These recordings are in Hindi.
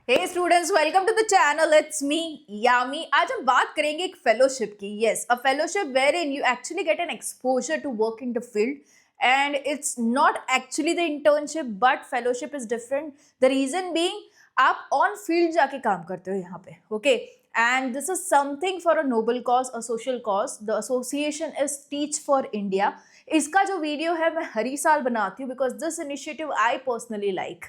Hey students, welcome to the channel. It's me Yami. आज हम बात करेंगे एक फेलोशिप की. Yes, a fellowship wherein you actually get an exposure to work in the field, and it's not actually the internship but fellowship is different. The reason being आप ऑन फील्ड जाके काम करते हो यहाँ पे. Okay, and this is something for a noble cause, a social cause. The association is teach For India. इसका जो वीडियो है मैं हर ही साल बनाती हूँ because this initiative I personally like.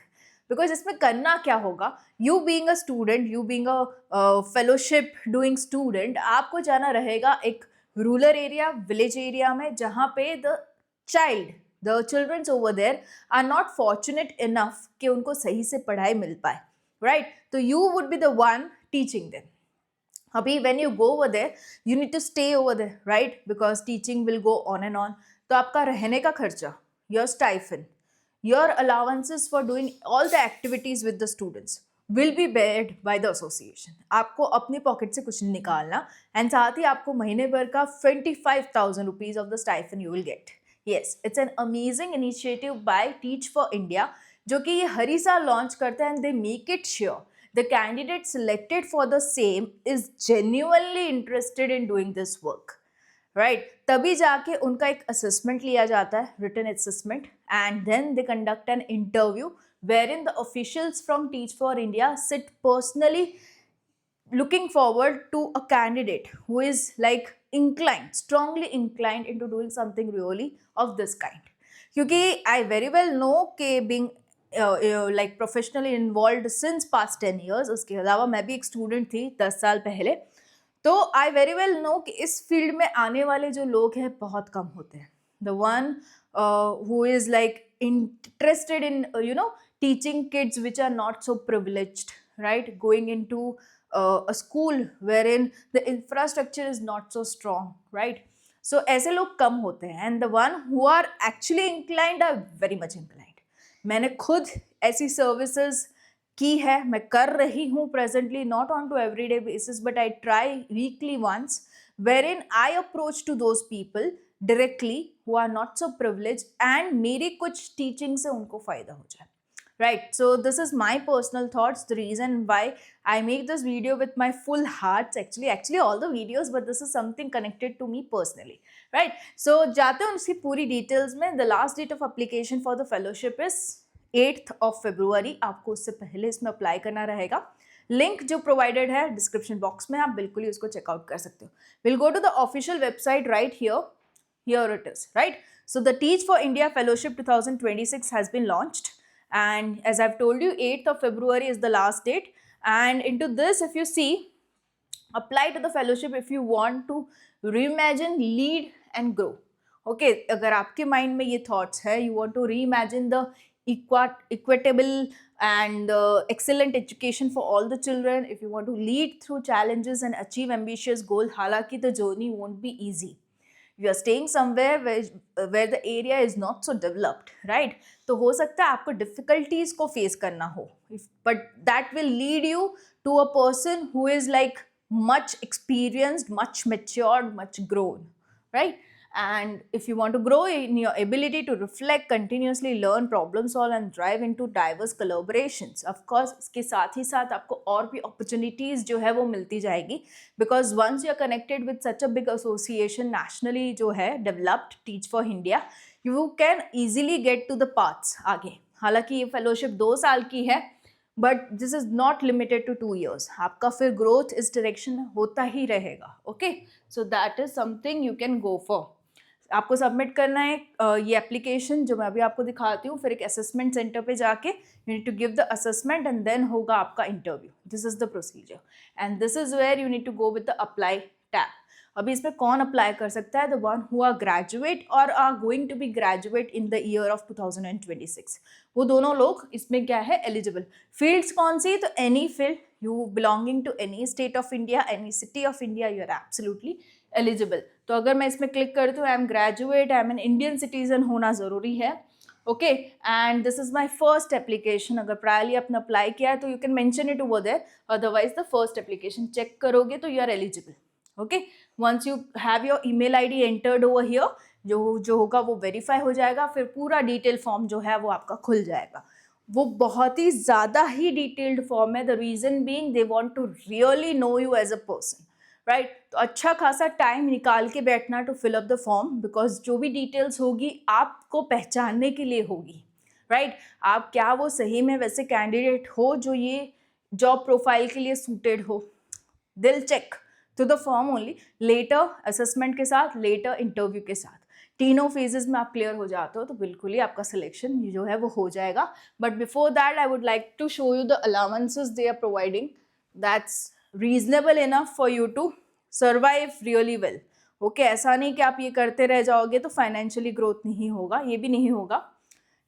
Because इसमें करना क्या होगा, you being a student, you being a fellowship doing student, आपको जाना रहेगा एक रूरल एरिया, विलेज एरिया में, जहाँ पे the childrens over there are not fortunate enough कि उनको सही से पढ़ाई मिल पाए. राइट, तो you would be the one teaching them. अभी when you go over there you need to stay over there, right, because teaching will go on and on. तो आपका रहने का खर्चा, your stipend, your allowances for doing all the activities with the students will be bared by the association. आपको अपनी पॉकेट से कुछ नहीं निकालना, एंड साथ ही आपको महीने भर का 25,000 rupees of the stipend you will get. Yes, it's an amazing initiative by teach For India, जो कि ये हर ही साल लॉन्च करते हैं, and they make it sure the candidate selected for the same is genuinely interested in doing this work. Right, तभी जाके उनका एक असेसमेंट लिया जाता है, written assessment, and then they conduct an interview wherein the officials from Teach For India sit personally looking forward to a candidate who is like inclined, strongly inclined into doing something really of this kind. क्योंकि I very well know कि being like professionally involved since past 10 years, उसके अलावा मैं भी एक स्टूडेंट थी 10 साल पहले, तो आई वेरी वेल नो कि इस फील्ड में आने वाले जो लोग हैं बहुत कम होते हैं. The one who is like interested in teaching kids which are not so privileged, right, going into a school wherein the infrastructure is not so strong, right, so ऐसे लोग कम होते हैं, and the one who are actually inclined are very much inclined. मैंने खुद ऐसी सर्विसेज की है, मैं कर रही हूँ presently, not on to everyday basis but I try weekly once wherein I approach to those people directly who are not so privilege, and मेरी कुछ टीचिंग से उनको फायदा हो जाए. Right, so this is my personal thoughts, the reason why I make this video with my full heart, actually all the videos, but this is something connected to me personally. Right, so जाते हैं उसकी पूरी details में. The last date of application for the fellowship is 8th of February. आपको उससे पहले इसमें अप्लाई करना रहेगा. लिंक जो प्रोवाइडेड है डिस्क्रिप्शन बॉक्स में, आप बिल्कुल ही उसको चेकआउट कर सकते हो. Will go to the official website right here. Here it is, right? So the Teach for India Fellowship 2026 has been launched, and as I've told you, 8th of February is the last date. And into this, if you see, apply to the fellowship if you want to reimagine, lead and grow. Okay, अगर आपके माइंड में ये thoughts है, you want to reimagine the equitable and excellent education for all the children, if you want to lead through challenges and achieve ambitious goal, हालांकि the journey won't be easy. You are staying somewhere where the area is not so developed, right? तो हो सकता है आपको difficulties को face करना हो, but that will lead you to a person who is like much experienced, much matured, much grown, right? And if you want to grow in your ability to reflect, continuously learn, problem solve and drive into diverse collaborations, of course इसके साथ ही साथ आपको और भी opportunities जो है वो मिलती जाएगी, because once you are connected with such a big association nationally जो है developed, Teach for India, you can easily get to the paths आगे. हालांकि ये फेलोशिप 2 साल की है, but this is not limited to 2 years. आपका फिर ग्रोथ इस डायरेक्शन में होता ही रहेगा. Okay, so that is something you can go for. आपको सबमिट करना है ये एप्लीकेशन जो मैं अभी आपको दिखाती हूँ. फिर एक असेसमेंट सेंटर पे जाके you need to give the assessment and then होगा आपका interview. This is the procedure and this is where you need to go with the apply tab. अभी इस पर कौन अप्लाई कर सकता है? The one who are graduate और are going to be graduate in the year of 2026. वो दोनों लोग इसमें क्या है एलिजिबल. फील्ड्स कौन सी? तो any field, you belonging to any state of India, any city of India, you are absolutely eligible. तो अगर मैं इसमें क्लिक करती हूँ, I am graduate, I am an Indian citizen होना ज़रूरी है. Okay, and this is my first application. अगर प्रायरली आपने अप्लाई किया है तो you can mention it over there, otherwise the first application check करोगे तो you are eligible. Okay, once you have your email ID entered over here, जो होगा वो वेरीफाई हो जाएगा, फिर पूरा डिटेल फॉर्म जो है वो आपका खुल जाएगा. वो बहुत ही ज़्यादा ही डिटेल्ड फॉर्म है. The reason being they want to really know you as a person, right. तो अच्छा खासा टाइम निकाल के बैठना to fill up the form, because जो भी डिटेल्स होगी आपको पहचानने के लिए होगी, राइट. आप क्या वो सही में वैसे कैंडिडेट हो जो ये जॉब प्रोफाइल के लिए सूटेड हो. Deal check to the form only. Later assessment के साथ, लेटर इंटरव्यू के साथ, तीनों फेजेस में आप क्लियर हो जाते हो तो बिल्कुल ही आपका सिलेक्शन जो है वो हो जाएगा. But before that I would like to show you the allowances they are providing. That's reasonable enough for you to survive really well. Okay, ऐसा नहीं कि आप ये करते रह जाओगे तो फाइनेंशियली ग्रोथ नहीं होगा, ये भी नहीं होगा.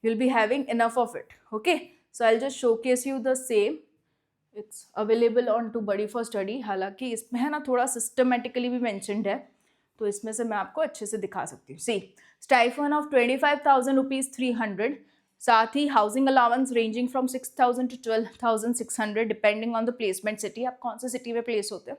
you'll be having enough of it. Okay, so I'll just showcase you the same. It's available on to Buddy for Study. हालांकि इसमें है ना थोड़ा सिस्टमेटिकली भी मैंशनड है, तो इसमें से मैं आपको अच्छे से दिखा सकती हूँ. सी, स्टाइफन ऑफ 25,000 रुपीज़ 300, साथ ही housing allowance ranging from 6,000 to 12,600 depending on the placement city. आप कौन से सिटी में प्लेस होते हो.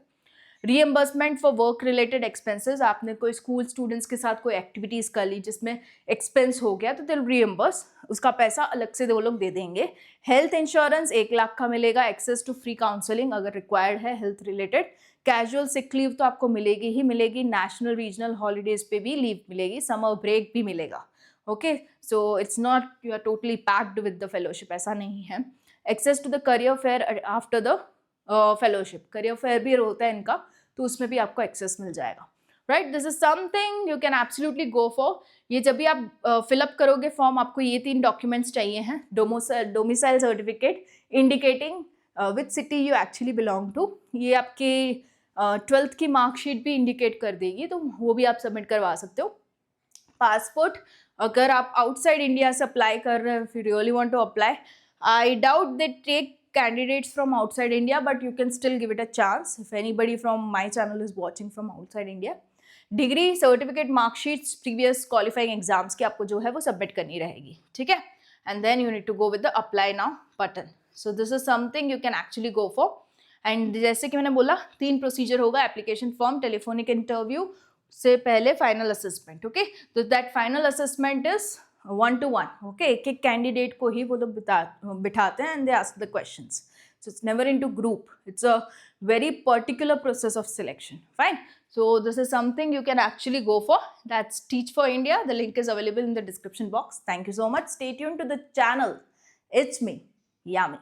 Reimbursement for work related expenses. आपने कोई स्कूल स्टूडेंट्स के साथ कोई एक्टिविटीज़ कर ली जिसमें एक्सपेंस हो गया तो दिल रीएम्बर्स, उसका पैसा अलग से वो लोग दे देंगे. हेल्थ इंश्योरेंस 1 लाख का मिलेगा. एक्सेस टू फ्री काउंसलिंग अगर रिक्वायर्ड है health related. Casual sick leave तो आपको मिलेगी ही मिलेगी. नेशनल रीजनल हॉलीडेज पे भी लीव मिलेगी. समर ब्रेक भी मिलेगा. Okay, so it's not you are totally packed with the fellowship, ऐसा नहीं है. Access to the career fair after the fellowship. Career fair भी होता है इनका, तो उसमें भी आपको एक्सेस मिल जाएगा. Right, this is something you can absolutely go for. ये जब भी आप फिलअप करोगे फॉर्म, आपको ये 3 डॉक्यूमेंट्स चाहिए हैं. Domicile certificate indicating which city you actually belong to. ये आपके 12th की मार्कशीट भी इंडिकेट कर देगी, तो वो भी आप सबमिट करवा सकते हो. पासपोर्ट, अगर आप आउटसाइड इंडिया से अप्लाई कर रहे हो, if you really want to apply, I doubt they take candidates from outside India, but you can still give it a chance if anybody from my channel is watching from outside India. Degree, certificate, marksheets, previous qualifying exams की आपको जो है वो सबमिट करनी रहेगी. ठीक है, and then you need to go with the apply now button. So this is something you can actually go for. And जैसे कि मैंने बोला 3 प्रोसीजर होगा. एप्लीकेशन फॉर्म, टेलीफोनिक इंटरव्यू से पहले फाइनल असेसमेंट. ओके, तो that final assessment is 1-to-1. Okay, एक एक कैंडिडेट को ही वो लोग बिठाते हैं and they ask the questions. So it's never into group. It's a very particular process of selection. Fine. So this is something you can actually go for. That's Teach for India. The link is available in the description box. Thank you so much. Stay tuned to the channel. It's me, Yami.